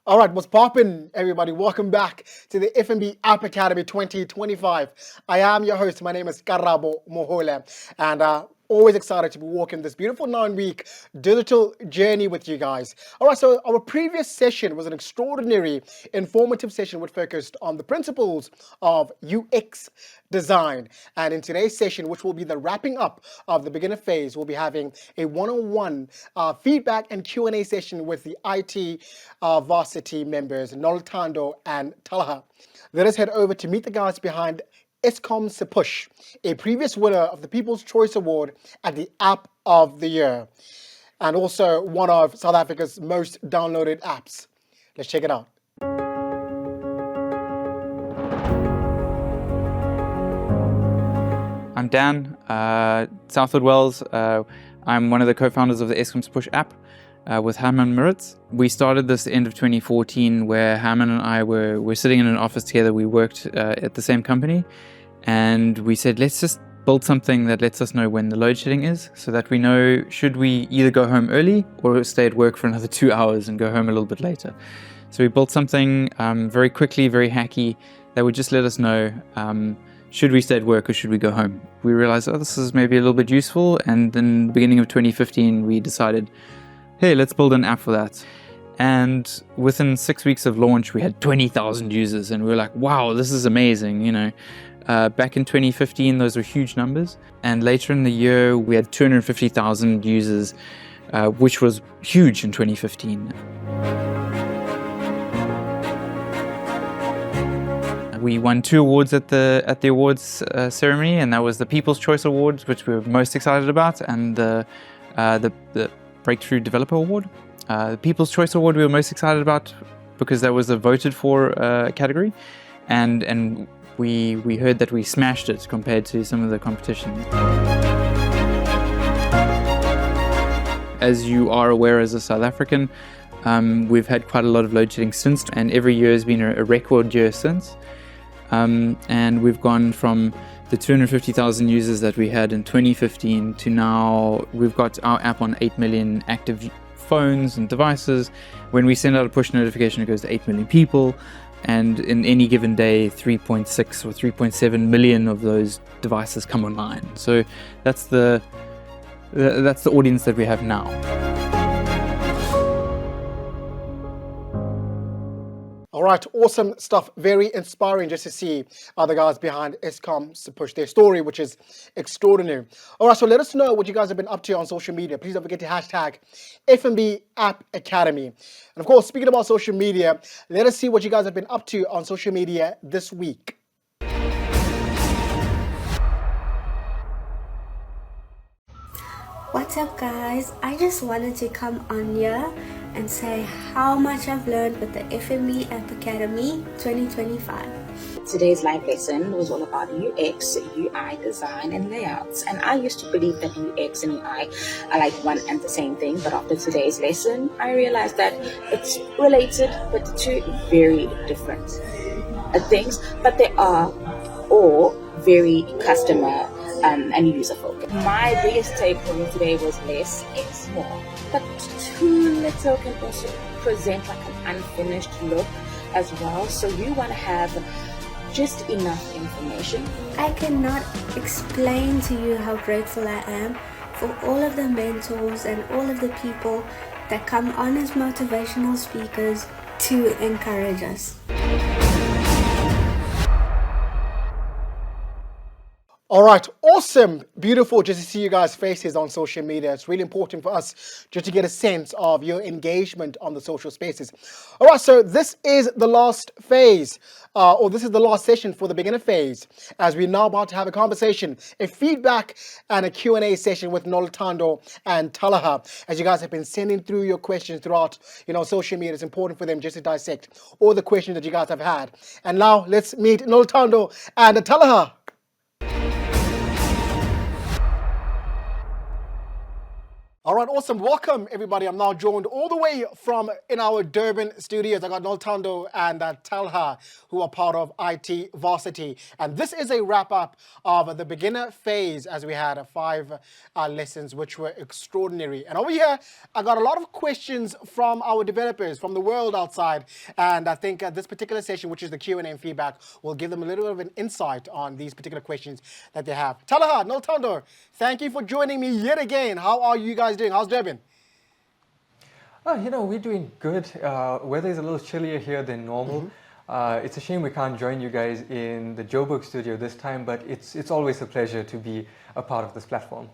All right, what's poppin', everybody? Welcome back to the FNB App Academy 2025. I am your host. My name is Karabo Mohole, and always excited to be walking this beautiful 9-week digital journey with you guys. All right, so our previous session was an extraordinary, informative session which focused on the principles of UX design. And in today's session, which will be the wrapping up of the beginner phase, we'll be having a one-on-one feedback and Q&A session with the IT varsity members, Noltando and Talaha. Let us head over to meet the guys behind Eskom Sepush, a previous winner of the People's Choice Award at the App of the Year, and also one of South Africa's most downloaded apps. Let's check it out. I'm Dan, Southwood Wells. I'm one of the co-founders of the Eskom Sepush app with Herman Muritz. We started this end of 2014 where Herman and I were sitting in an office together. We worked at the same company, and we said, let's just build something that lets us know when the load shedding is, so that we know should we either go home early or stay at work for another 2 hours and go home a little bit later. So we built something very quickly, very hacky, that would just let us know should we stay at work or should we go home. We realized, oh, this is maybe a little bit useful, and in the beginning of 2015 we decided, hey, let's build an app for that. And within 6 weeks of launch we had 20,000 users, and we were like, wow, this is amazing, you know. Back in 2015 those were huge numbers, and later in the year we had 250,000 users, which was huge in 2015. We won 2 awards at the awards ceremony, and that was the People's Choice Awards, which we were most excited about, and the Breakthrough Developer Award. The People's Choice Award we were most excited about because that was a voted for category, and we heard that we smashed it compared to some of the competition. As you are aware as a South African, we've had quite a lot of load shedding since, and every year has been a record year since. And we've gone from the 250,000 users that we had in 2015 to now we've got our app on 8 million active phones and devices. When we send out a push notification, it goes to 8 million people, and in any given day 3.6 or 3.7 million of those devices come online. So that's the audience that we have now. All right, awesome stuff. Very inspiring just to see the guys behind Eskom Sepush, their story, which is extraordinary. All right, so let us know what you guys have been up to on social media. Please don't forget to hashtag FNB App Academy. And of course, speaking about social media, let us see what you guys have been up to on social media this week. What's up, guys? I just wanted to come on here and say how much I've learned with the FNB App Academy 2025. Today's live lesson was all about UX, UI design and layouts, and I used to believe that UX and UI are like one and the same thing, but after today's lesson I realized that it's related but two very different things, but they are all very customer and user focused. My biggest take home today was less is more, but too little can also present like an unfinished look as well, so you want to have just enough information. I cannot explain to you how grateful I am for all of the mentors and all of the people that come on as motivational speakers to encourage us. All right, awesome, beautiful just to see you guys' faces on social media. It's really important for us just to get a sense of your engagement on the social spaces. All right, so this is the last phase, or this is the last session for the beginner phase, as we're now about to have a conversation, a feedback and a Q&A session with Noltando and Talaha. As you guys have been sending through your questions throughout, social media, it's important for them just to dissect all the questions that you guys have had. And now let's meet Noltando and Talaha. All right, awesome. Welcome, everybody. I'm now joined all the way from in our Durban studios. I got Noltando and Talha, who are part of IT Varsity. And this is a wrap-up of the beginner phase, as we had 5 lessons, which were extraordinary. And over here, I got a lot of questions from our developers, from the world outside. And I think this particular session, which is the Q&A and feedback, will give them a little bit of an insight on these particular questions that they have. Talha, Noltando, thank you for joining me yet again. How are you guys doing? How's Durban? Oh, we're doing good. Weather is a little chillier here than normal. It's a shame we can't join you guys in the Joburg studio this time, but it's always a pleasure to be a part of this platform.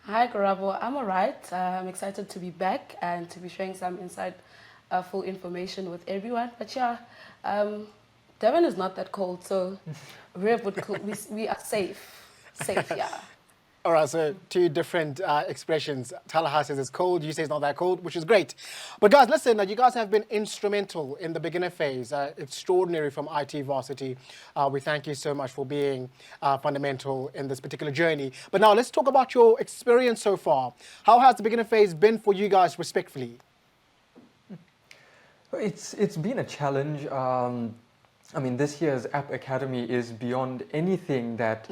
Hi, Karabo. I'm all right. I'm excited to be back and to be sharing some full information with everyone. But yeah, Durban is not that cold, so we are safe. Safe, yeah. All right, so 2 different expressions. Talha says it's cold, you say it's not that cold, which is great. But guys, listen, you guys have been instrumental in the beginner phase. Extraordinary from IT Varsity. We thank you so much for being fundamental in this particular journey. But now let's talk about your experience so far. How has the beginner phase been for you guys, respectfully? It's been a challenge. I mean, this year's App Academy is beyond anything that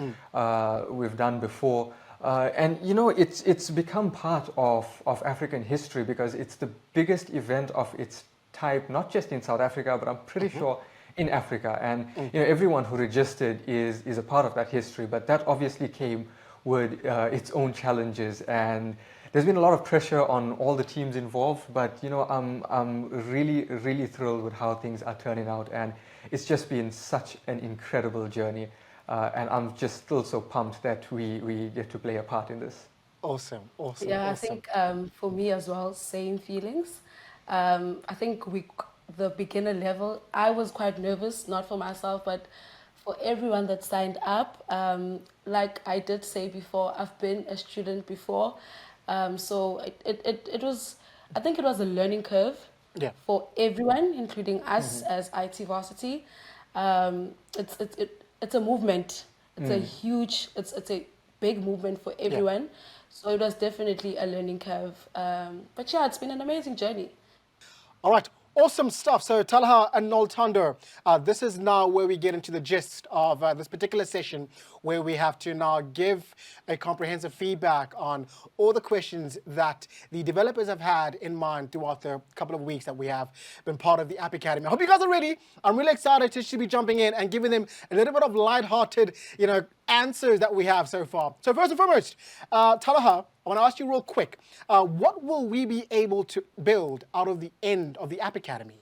we've done before. And it's become part of African history because it's the biggest event of its type, not just in South Africa, but I'm pretty sure in Africa. And everyone who registered is a part of that history. But that obviously came with its own challenges. And there's been a lot of pressure on all the teams involved. But I'm really, really thrilled with how things are turning out. And it's just been such an incredible journey. And I'm just still so pumped that we get to play a part in this. Awesome. Yeah, awesome. I think for me as well, same feelings. I think the beginner level, I was quite nervous, not for myself, but for everyone that signed up. Like I did say before, I've been a student before. So it was, I think it was a learning curve for everyone, including us as IT Varsity. It's a movement. It's a huge, it's a big movement for everyone. So it was definitely a learning curve. But yeah, it's been an amazing journey. All right. Awesome stuff. So Talha and Noltando, this is now where we get into the gist of this particular session, where we have to now give a comprehensive feedback on all the questions that the developers have had in mind throughout the couple of weeks that we have been part of the App Academy. I hope you guys are ready. I'm really excited to be jumping in and giving them a little bit of light-hearted, answers that we have so far. So first and foremost, Talha, I want to ask you real quick, what will we be able to build out of the end of the App Academy?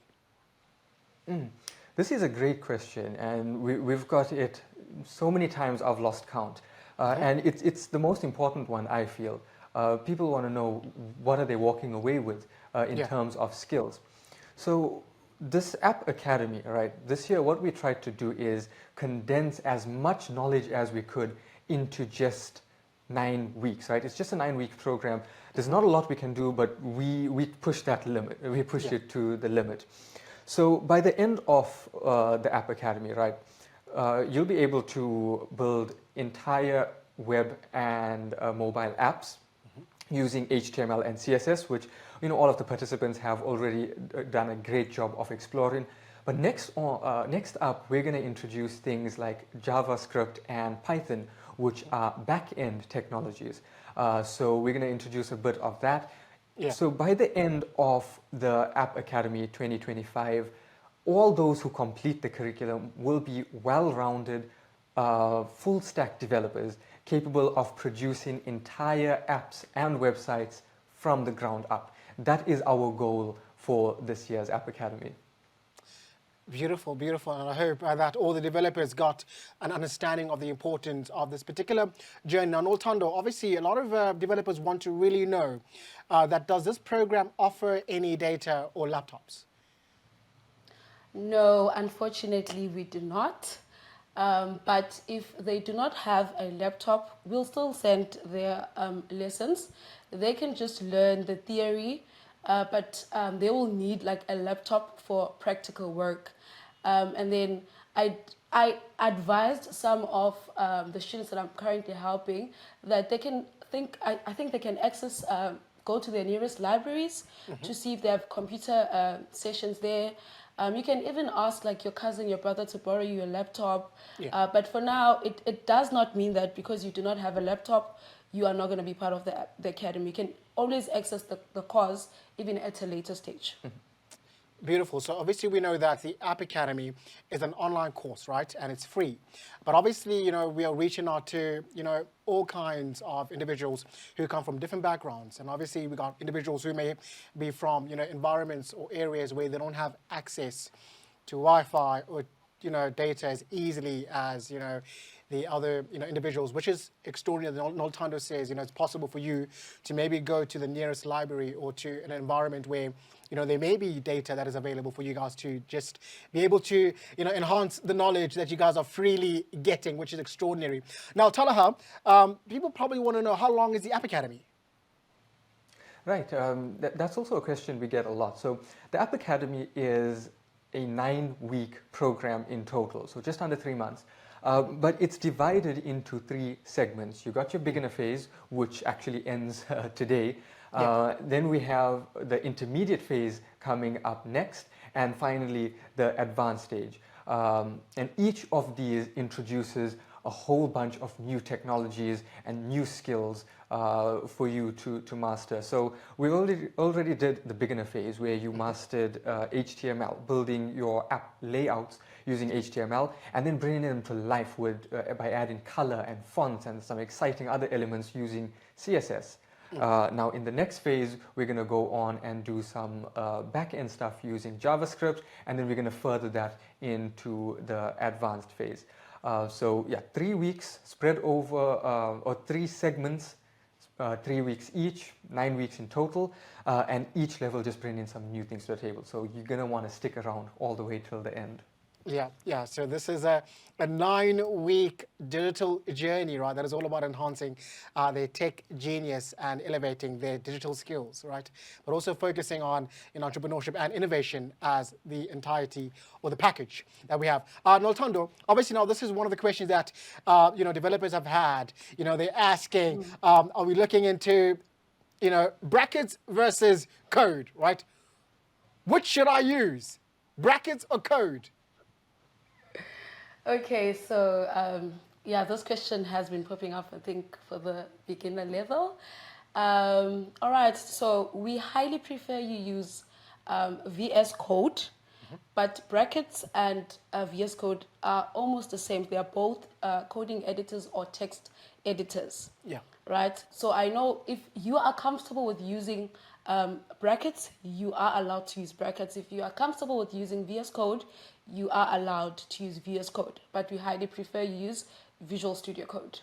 This is a great question, and we've got it so many times I've lost count. And it's the most important one, I feel. People want to know what are they walking away with in terms of skills. So this App Academy, right, this year what we tried to do is condense as much knowledge as we could into just 9 weeks, right? It's just a 9-week program. There's not a lot we can do, but we pushed that limit. We pushed it to the limit. So by the end of the App Academy, right, you'll be able to build entire web and mobile apps using HTML and CSS, which all of the participants have already done a great job of exploring. But next up, we're going to introduce things like JavaScript and Python, which are back-end technologies. So we're going to introduce a bit of that. So by the end of the App Academy 2025, all those who complete the curriculum will be well-rounded, full-stack developers capable of producing entire apps and websites from the ground up. That is our goal for this year's App Academy. Beautiful, beautiful. And I hope that all the developers got an understanding of the importance of this particular journey. Now, Noltando, obviously, a lot of developers want to really know that does this program offer any data or laptops? No, unfortunately, we do not. But if they do not have a laptop, we'll still send their lessons. They can just learn the theory, but they will need like a laptop for practical work. And then I advised some of the students that I'm currently helping that they can I think they can access, go to their nearest libraries to see if they have computer sessions there. You can even ask like your cousin, your brother to borrow you a laptop. But for now, it does not mean that because you do not have a laptop, you are not going to be part of the academy. You can always access the course even at a later stage. Beautiful. So obviously we know that the App Academy is an online course, right? And it's free. But obviously, we are reaching out to, all kinds of individuals who come from different backgrounds. And obviously we got individuals who may be from, environments or areas where they don't have access to Wi-Fi or, data as easily as, the other individuals, which is extraordinary. Noltando says it's possible for you to maybe go to the nearest library or to an environment where there may be data that is available for you guys to just be able to enhance the knowledge that you guys are freely getting, which is extraordinary. Now, Talaha, people probably want to know, how long is the App Academy? Right, that's also a question we get a lot. So the App Academy is a 9-week program in total, so just under 3 months. But it's divided into 3 segments. You got your beginner phase, which actually ends today. Then we have the intermediate phase coming up next, and finally the advanced stage. And each of these introduces a whole bunch of new technologies and new skills for you to master. So we already did the beginner phase where you mastered HTML, building your app layouts using HTML, and then bringing them to life by adding color and fonts and some exciting other elements using CSS. Now in the next phase, we're going to go on and do some back-end stuff using JavaScript, and then we're going to further that into the advanced phase. So yeah, 3 weeks spread over, or 3 segments, 3 weeks each, 9 weeks in total, and each level just bringing in some new things to the table. So you're going to want to stick around all the way till the end. Yeah. So this is a 9-week digital journey, right? That is all about enhancing their tech genius and elevating their digital skills, right? But also focusing on entrepreneurship and innovation as the entirety or the package that we have. Noltando, obviously now this is one of the questions that developers have had. They're asking, are we looking into brackets versus code, right? Which should I use, brackets or code? Okay, so this question has been popping up, I think, for the beginner level. All right, so we highly prefer you use VS Code, but brackets and VS Code are almost the same. They are both coding editors or text editors. Yeah. Right? So I know if you are comfortable with using brackets, you are allowed to use brackets. If you are comfortable with using VS Code, you are allowed to use VS Code, but we highly prefer you use Visual Studio Code.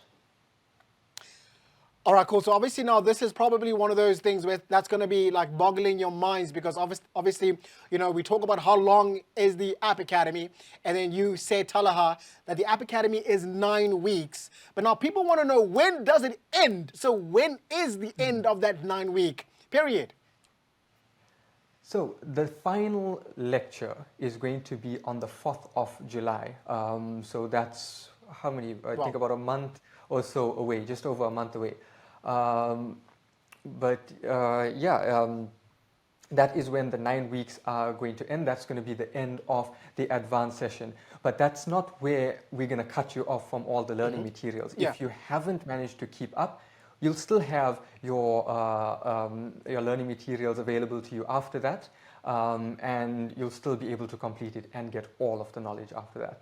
All right, cool. So obviously now this is probably one of those things where that's going to be like boggling your minds, because obviously, we talk about how long is the App Academy, and then you say, Talaha, that the App Academy is 9 weeks. But now people want to know, when does it end? So when is the end of that 9-week period? So the final lecture is going to be on the 4th of July. So that's how many? I think about a month or so away, just over a month away. That is when the 9 weeks are going to end. That's going to be the end of the advanced session. But that's not where we're going to cut you off from all the learning materials. If you haven't managed to keep up, you'll still have your learning materials available to you after that, and you'll still be able to complete it and get all of the knowledge after that.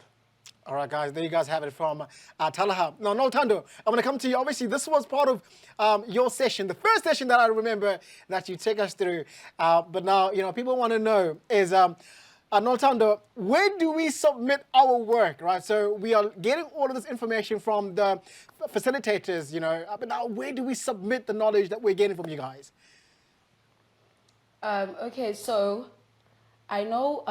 All right, guys, there you guys have it from Talaha. Now, Noltando, I'm going to come to you. Obviously, this was part of your session, the first session that I remember that you take us through. But now, people want to know is, Noltando, where do we submit our work, right? So we are getting all of this information from the facilitators, but now where do we submit the knowledge that we're getting from you guys? Okay, so I know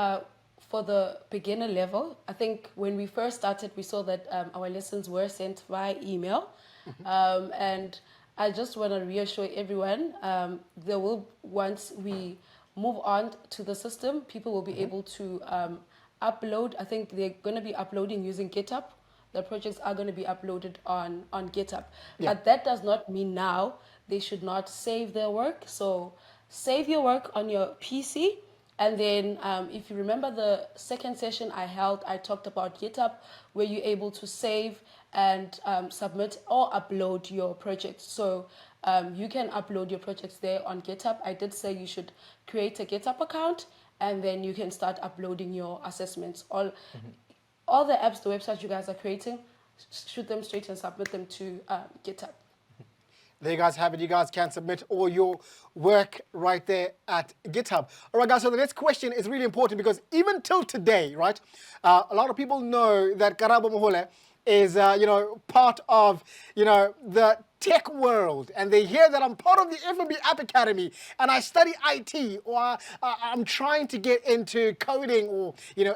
for the beginner level, I think when we first started, we saw that our lessons were sent via email. And I just want to reassure everyone, once we move on to the system, people will be able to upload. I think they're going to be uploading using GitHub the projects are going to be uploaded on GitHub. Yeah. But that does not mean now they should not save their work. So save your work on your PC. And then if you remember the second session I held, I talked about GitHub, where you're able to save and submit or upload your projects. So you can upload your projects there on GitHub. I did say you should create a GitHub account, and then you can start uploading your assessments. All the apps, the websites you guys are creating, shoot them straight and submit them to GitHub. There you guys have it. You guys can submit all your work right there at GitHub. All right, guys, so the next question is really important because even till today, right, a lot of people know that Karabo Mohole is, part of, the tech world. And they hear that I'm part of the FNB App Academy and I study IT, or I'm trying to get into coding or,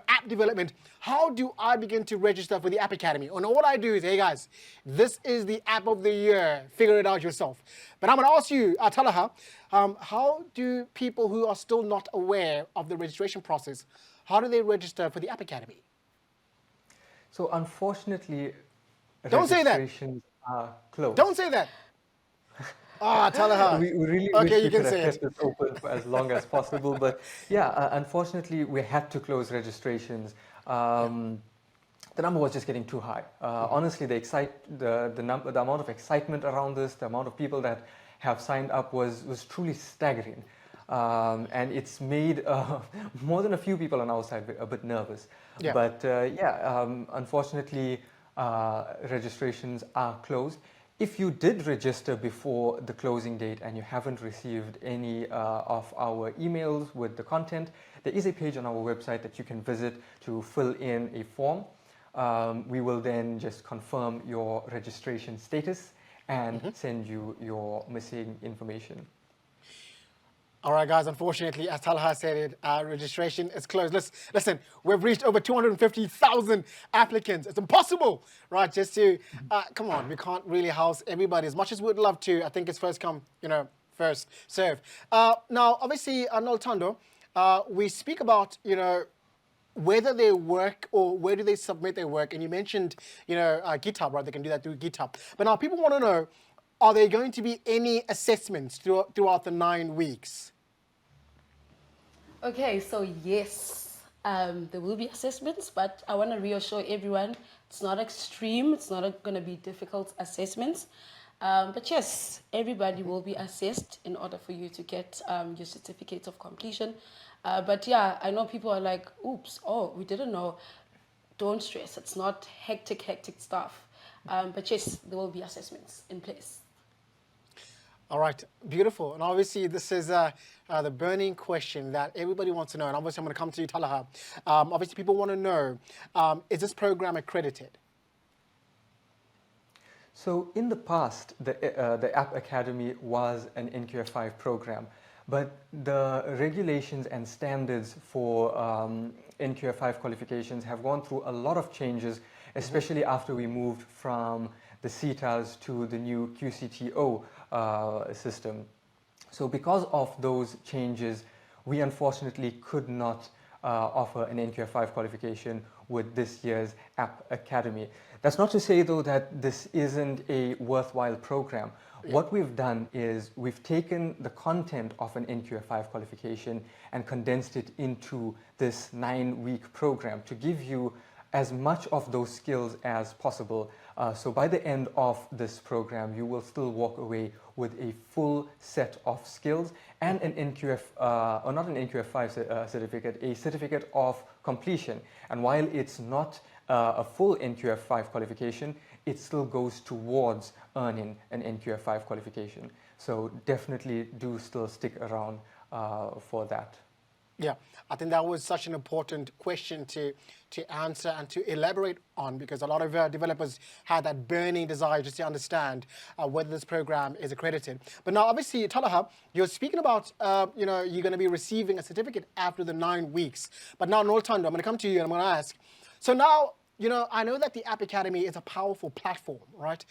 app development. How do I begin to register for the App Academy? And all I do is, hey guys, this is the App of the Year. Figure it out yourself. But I'm going to ask you, Talaha, how do people who are still not aware of the registration process, how do they register for the App Academy? So unfortunately, Don't say that. registrations are closed. Don't say that. Talaha. We really Okay, wish you we can could say have it. kept it open for as long as possible, but yeah, unfortunately, we had to close registrations. The number was just getting too high. Honestly, the amount of excitement around this, the amount of people that have signed up was truly staggering. And it's made more than a few people on our side a bit nervous. Yeah. But unfortunately, registrations are closed. If you did register before the closing date and you haven't received any of our emails with the content, there is a page on our website that you can visit to fill in a form. We will then just confirm your registration status and send you your missing information. All right, guys, unfortunately, as Talha said, registration is closed. Listen, we've reached over 250,000 applicants. It's impossible, right, just to, come on, we can't really house everybody. As much as we'd love to, I think it's first come, first serve. Now, obviously, Noltando, we speak about, whether they work or where do they submit their work. And you mentioned, GitHub, right? They can do that through GitHub. But now people want to know, are there going to be any assessments throughout the 9 weeks? Okay, so yes, there will be assessments, but I want to reassure everyone it's not extreme. It's not going to be difficult assessments. But yes, everybody will be assessed in order for you to get your certificate of completion. But yeah, I know people are like, oops, we didn't know. Don't stress. It's not hectic stuff. But yes, there will be assessments in place. All right, beautiful. And obviously, this is the burning question that everybody wants to know. And obviously, I'm going to come to you, Talaha. Obviously, people want to know, is this program accredited? So in the past, the App Academy was an NQF5 program, but the regulations and standards for NQF5 qualifications have gone through a lot of changes, especially after we moved from the CETAs to the new QCTO system. So because of those changes, we unfortunately could not offer an NQF5 qualification with this year's App Academy. That's not to say, though, that this isn't a worthwhile program. Yeah. What we've done is we've taken the content of an NQF5 qualification and condensed it into this 9-week program to give you as much of those skills as possible. So by the end of this program, you will still walk away with a full set of skills and an NQF, or not an NQF5 certificate, a certificate of completion. And while it's not a full NQF5 qualification, it still goes towards earning an NQF5 qualification. So definitely do still stick around for that. Yeah, I think that was such an important question to answer and to elaborate on, because a lot of developers had that burning desire just to understand whether this program is accredited. But now, obviously, Talaha, you're speaking about, you're going to be receiving a certificate after the 9 weeks. But now, Noltando, I'm going to come to you and I'm going to ask. So now, I know that the App Academy is a powerful platform, right?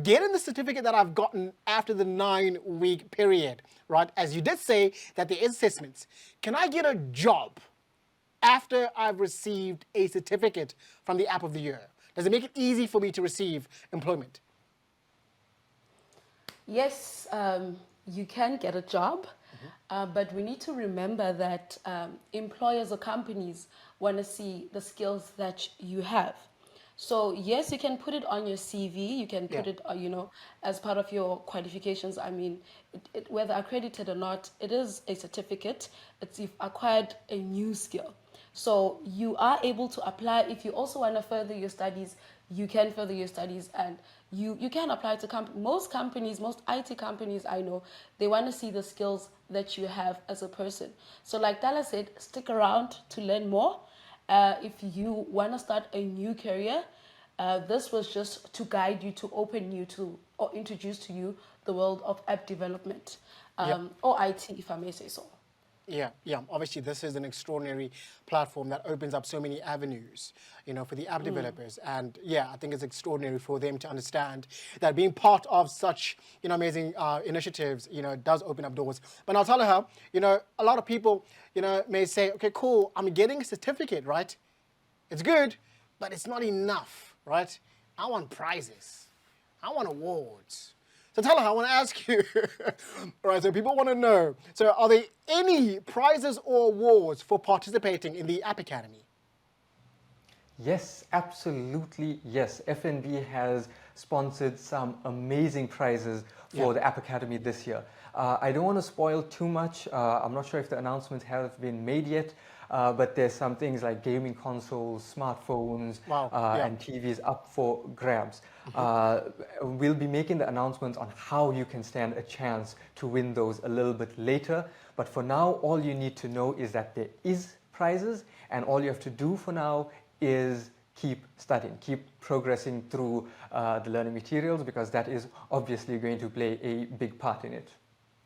Getting the certificate that I've gotten after the 9-week period, right? As you did say that there is assessments. Can I get a job after I've received a certificate from the App of the Year? Does it make it easy for me to receive employment? Yes, you can get a job, but we need to remember that employers or companies want to see the skills that you have. So yes, you can put it on your CV. You can put Yeah. it, as part of your qualifications. I mean, whether accredited or not, it is a certificate. It's you've acquired a new skill. So you are able to apply. If you also want to further your studies, you can further your studies, and you can apply to most companies, most IT companies I know, they want to see the skills that you have as a person. So like Dala said, stick around to learn more. If you want to start a new career, this was just to guide you, to open you to, or introduce to you the world of app development, Yep. or IT, if I may say so. Yeah, yeah. Obviously, this is an extraordinary platform that opens up so many avenues, for the app developers. And yeah, I think it's extraordinary for them to understand that being part of such, amazing initiatives, does open up doors. But now, tell her, a lot of people, may say, okay, cool, I'm getting a certificate, right? It's good, but it's not enough, right? I want prizes. I want awards. So tell her, I want to ask you, all right, so people want to know, so are there any prizes or awards for participating in the App Academy? Yes, absolutely yes. FNB has sponsored some amazing prizes for the App Academy this year. I don't want to spoil too much. I'm not sure if the announcements have been made yet, but there's some things like gaming consoles, smartphones, Wow, yeah. and TVs up for grabs. We'll be making the announcements on how you can stand a chance to win those a little bit later. But for now, all you need to know is that there is prizes, and all you have to do for now is keep studying, keep progressing through the learning materials, because that is obviously going to play a big part in it.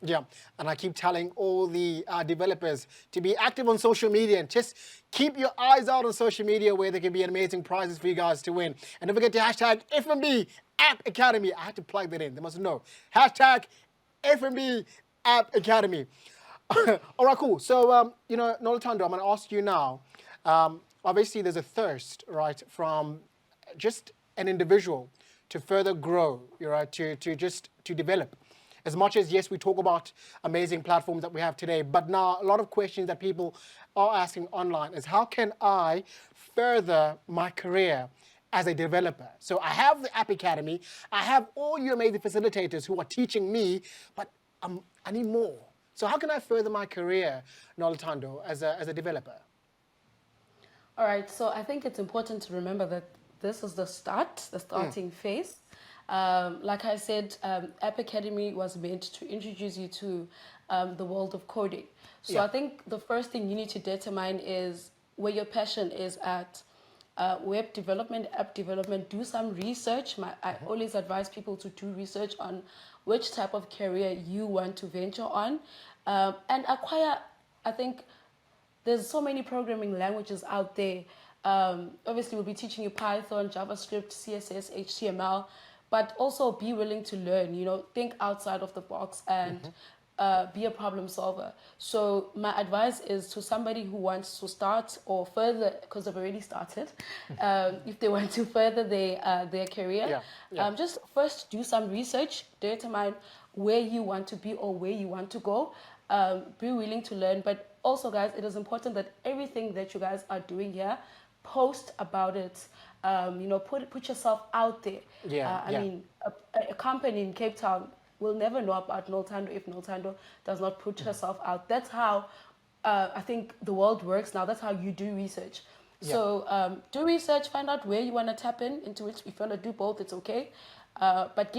Yeah, and I keep telling all the developers to be active on social media and just keep your eyes out on social media where there can be amazing prizes for you guys to win. And don't forget to hashtag FNB App Academy. I had to plug that in. They must know. Hashtag FNB App Academy. All right, cool. So, Nolutando, I'm going to ask you now. Obviously, there's a thirst, right, from just an individual to further grow, right, to develop. As much as, yes, we talk about amazing platforms that we have today, but now a lot of questions that people are asking online is how can I further my career as a developer? So I have the App Academy, I have all you amazing facilitators who are teaching me, but I need more. So how can I further my career, Nolutando, as a developer? All right, so I think it's important to remember that this is the starting phase. Like I said, App Academy was meant to introduce you to the world of coding. So Yeah. I think the first thing you need to determine is where your passion is at. Web development, app development, do some research. I always advise people to do research on which type of career you want to venture on, and acquire, I think, there's so many programming languages out there. Obviously, we'll be teaching you Python, JavaScript, CSS, HTML, but also be willing to learn, think outside of the box and be a problem solver. So my advice is to somebody who wants to start or further, because they've already started, if they want to further their career, just first do some research, determine where you want to be or where you want to go, be willing to learn. But also, guys, it is important that everything that you guys are doing here, post about it. Put yourself out there. I mean, a company in Cape Town will never know about Nolutando if Nolutando does not put herself out. That's how I think the world works now. That's how you do research. So do research, find out where you want to tap into which. If you want to do both, it's okay. But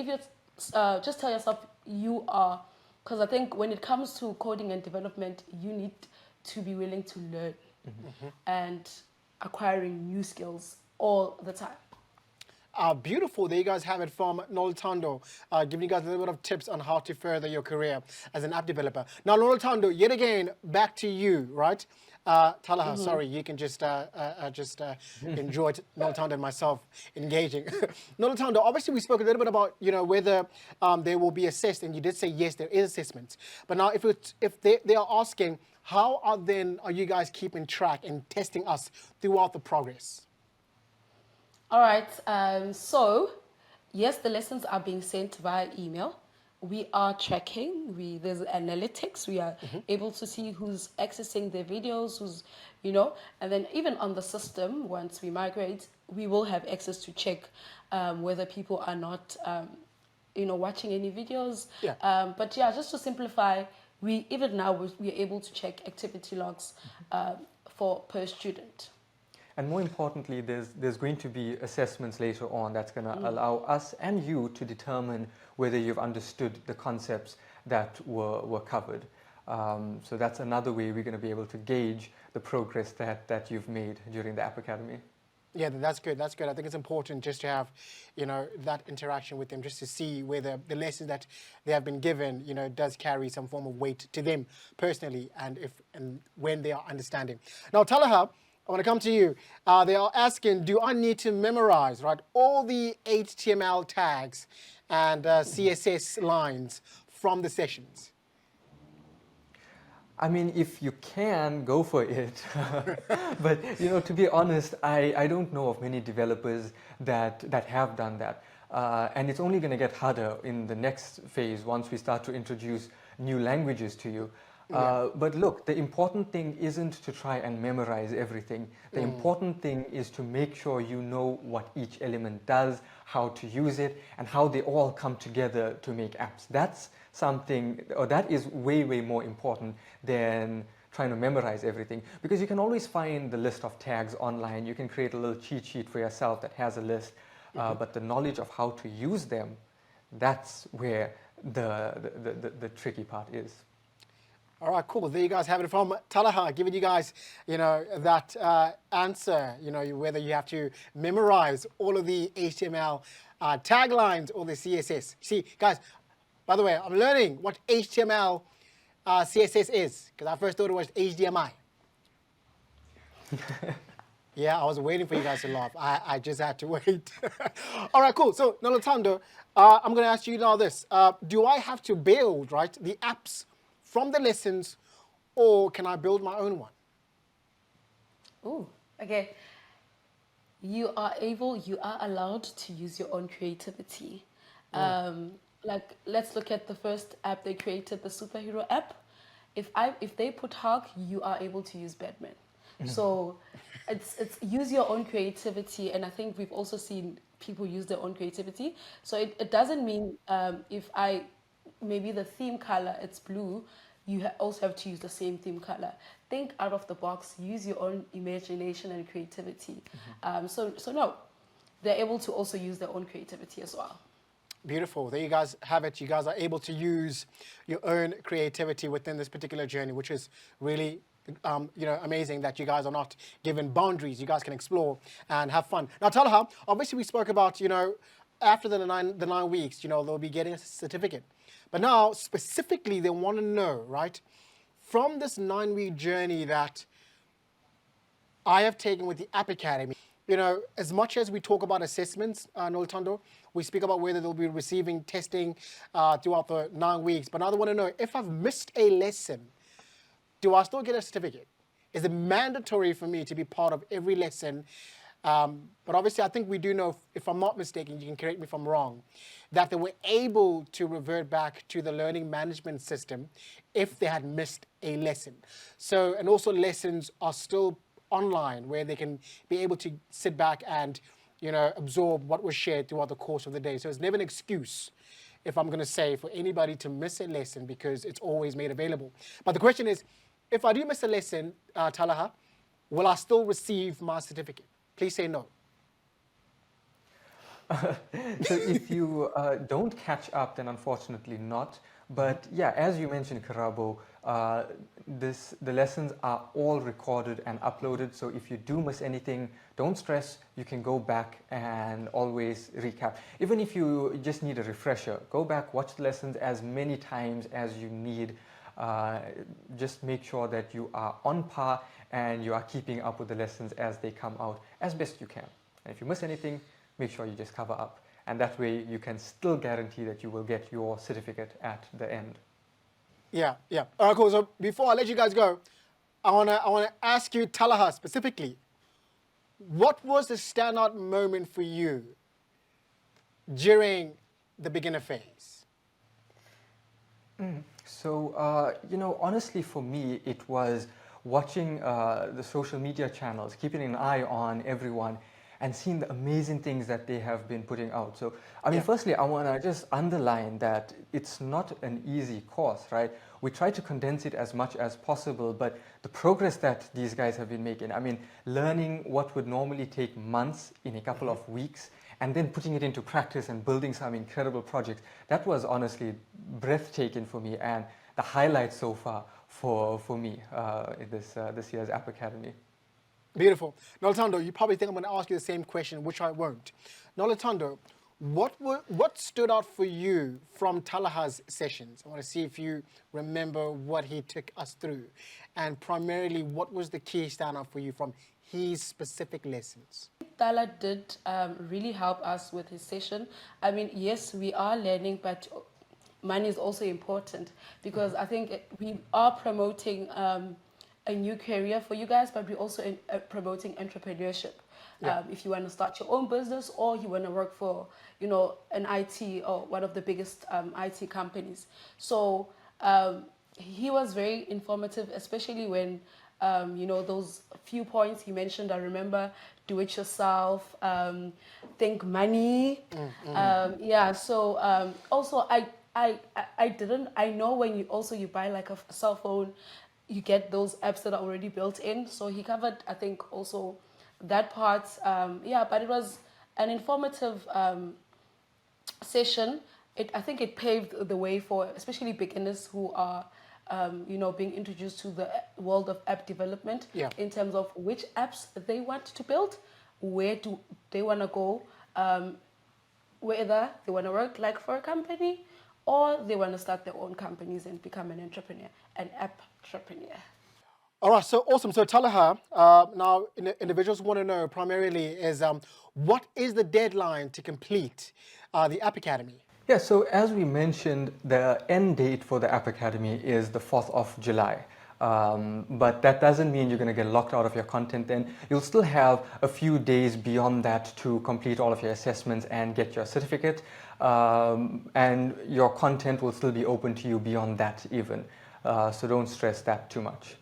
just tell yourself you are, because I think when it comes to coding and development, you need to be willing to learn and acquiring new skills all the time. Beautiful. There you guys have it from Nolutando, giving you guys a little bit of tips on how to further your career as an app developer. Now, Nolutando, yet again, back to you, right? Talaha, sorry, you can just enjoy it, Nolutando and myself engaging. Nolutando, obviously we spoke a little bit about, whether there will be assessed, and you did say yes, there is assessments. But now if they are asking, how are you guys keeping track and testing us throughout the progress? All right. So, yes, the lessons are being sent via email. We are tracking. There's analytics. We are able to see who's accessing their videos, and then even on the system, once we migrate, we will have access to check whether people are not, watching any videos. Yeah. But yeah, just to simplify, even now we're able to check activity logs for per student. And more importantly, there's going to be assessments later on that's going to allow us and you to determine whether you've understood the concepts that were covered. So that's another way we're going to be able to gauge the progress that you've made during the App Academy. Yeah, that's good. That's good. I think it's important just to have, that interaction with them, just to see whether the lessons that they have been given, does carry some form of weight to them personally, and when they are understanding. Now, Talaha, I want to come to you. They are asking, do I need to memorize, right, all the HTML tags and CSS lines from the sessions? I mean, if you can, go for it. But, to be honest, I don't know of many developers that have done that. And it's only going to get harder in the next phase once we start to introduce new languages to you. But look, the important thing isn't to try and memorize everything. The important thing is to make sure you know what each element does, how to use it, and how they all come together to make apps. That's something, or that is way, way more important than trying to memorize everything, because you can always find the list of tags online. You can create a little cheat sheet for yourself that has a list, but the knowledge of how to use them, that's where the tricky part is. All right, cool. There you guys have it from Talaha, giving you guys, that answer, whether you have to memorize all of the HTML taglines or the CSS. See, guys, by the way, I'm learning what HTML CSS is, because I first thought it was HDMI. Yeah, I was waiting for you guys to laugh. I just had to wait. All right, cool. So, Nolotando, I'm going to ask you now this. Do I have to build, right, the apps from the lessons, or can I build my own one? Oh, okay. You are allowed to use your own creativity. Like, let's look at the first app they created, the superhero app. If they put Hulk, you are able to use Batman. So it's use your own creativity, and I think we've also seen people use their own creativity. So it doesn't mean maybe the theme color, it's blue, you also have to use the same theme color. Think out of the box, use your own imagination and creativity. So no, they're able to also use their own creativity as well. Beautiful. There you guys have it. You guys are able to use your own creativity within this particular journey, which is really amazing that you guys are not given boundaries. You guys can explore and have fun. Now, Talaha, obviously we spoke about, after the nine weeks, they'll be getting a certificate. But now, specifically, they want to know, right, from this 9-week journey that I have taken with the App Academy, as much as we talk about assessments, Noltando, we speak about whether they'll be receiving testing throughout the 9 weeks. But now they want to know, if I've missed a lesson, do I still get a certificate? Is it mandatory for me to be part of every lesson? But obviously, I think we do know, if I'm not mistaken, you can correct me if I'm wrong, that they were able to revert back to the learning management system if they had missed a lesson. So, and also lessons are still online, where they can be able to sit back and, absorb what was shared throughout the course of the day. So it's never an excuse, if I'm going to say, for anybody to miss a lesson, because it's always made available. But the question is, if I do miss a lesson, Talaha, will I still receive my certificate? Please say no. So if you don't catch up, then unfortunately not. But yeah, as you mentioned, Karabo, the lessons are all recorded and uploaded. So if you do miss anything, don't stress. You can go back and always recap. Even if you just need a refresher, go back, watch the lessons as many times as you need. Just make sure that you are on par and you are keeping up with the lessons as they come out as best you can. And if you miss anything, make sure you just cover up. And that way you can still guarantee that you will get your certificate at the end. Yeah. All right, cool. So before I let you guys go, I wanna ask you, Talaha, specifically, what was the standout moment for you during the beginner phase? So, honestly, for me, it was watching the social media channels, keeping an eye on everyone, and seeing the amazing things that they have been putting out. So, I mean, firstly, I want to just underline that it's not an easy course, right? We try to condense it as much as possible, but the progress that these guys have been making, I mean, learning what would normally take months in a couple of weeks, and then putting it into practice and building some incredible projects, that was honestly breathtaking for me and the highlight so far for me in this year's App Academy. Beautiful. Nolatondo, you probably think I'm going to ask you the same question, which I won't. Nolatondo, what stood out for you from Talaha's sessions? I want to see if you remember what he took us through. And primarily, what was the key standout for you from his specific lessons? Tala did really help us with his session. I mean, yes, we are learning, but money is also important because I think we are promoting a new career for you guys, but we're also promoting entrepreneurship. If you want to start your own business or you want to work for, an IT or one of the biggest IT companies. So he was very informative, especially when, those few points he mentioned. I remember do it yourself, think money. So also I know when you buy like a cell phone, you get those apps that are already built in. So he covered, I think, also that part. But it was an informative session. I think it paved the way for especially beginners who are, being introduced to the world of app development in terms of which apps they want to build, where do they want to go, whether they want to work like for a company or they want to start their own companies and become an entrepreneur, an app entrepreneur. All right, so awesome. So Talaha, now individuals want to know primarily is what is the deadline to complete the App Academy? Yeah, so as we mentioned, the end date for the App Academy is the 4th of July. But that doesn't mean you're going to get locked out of your content then. You'll still have a few days beyond that to complete all of your assessments and get your certificate. And your content will still be open to you beyond that even. So don't stress that too much.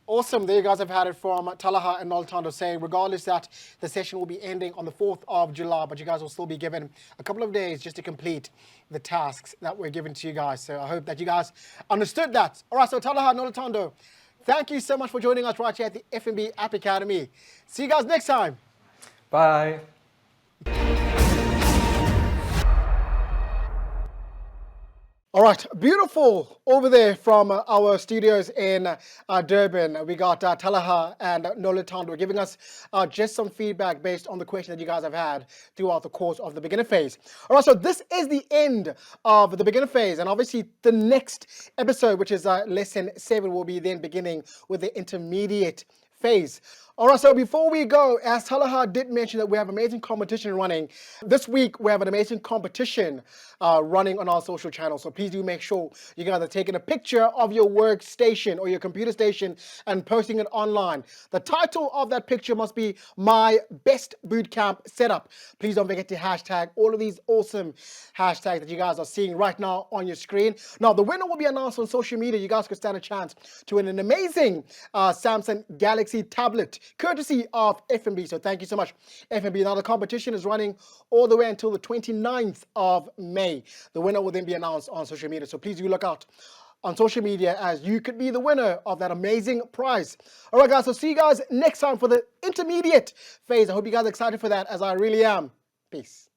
Awesome. There you guys have had it from Talaha and Nolatondo saying, regardless that the session will be ending on the 4th of July, but you guys will still be given a couple of days just to complete the tasks that were given to you guys. So I hope that you guys understood that. All right, so Talaha and Nolatondo, thank you so much for joining us right here at the FNB App Academy. See you guys next time. Bye. All right, beautiful over there from our studios in Durban. We got Talaha and Nolatondo giving us just some feedback based on the question that you guys have had throughout the course of the beginner phase. All right, so this is the end of the beginner phase, and obviously the next episode, which is lesson 7, will be then beginning with the intermediate phase. All right, so before we go, as Talaha did mention that we have amazing competition running. This week, we have an amazing competition running on our social channels. So please do make sure you guys are taking a picture of your workstation or your computer station and posting it online. The title of that picture must be My Best Bootcamp Setup. Please don't forget to hashtag all of these awesome hashtags that you guys are seeing right now on your screen. Now, the winner will be announced on social media. You guys could stand a chance to win an amazing Samsung Galaxy tablet, courtesy of FNB. So thank you so much, FNB. Now the competition is running all the way until the 29th of May. The winner will then be announced on social media. So please do look out on social media as you could be the winner of that amazing prize. All right, guys. So see you guys next time for the intermediate phase. I hope you guys are excited for that, as I really am. Peace.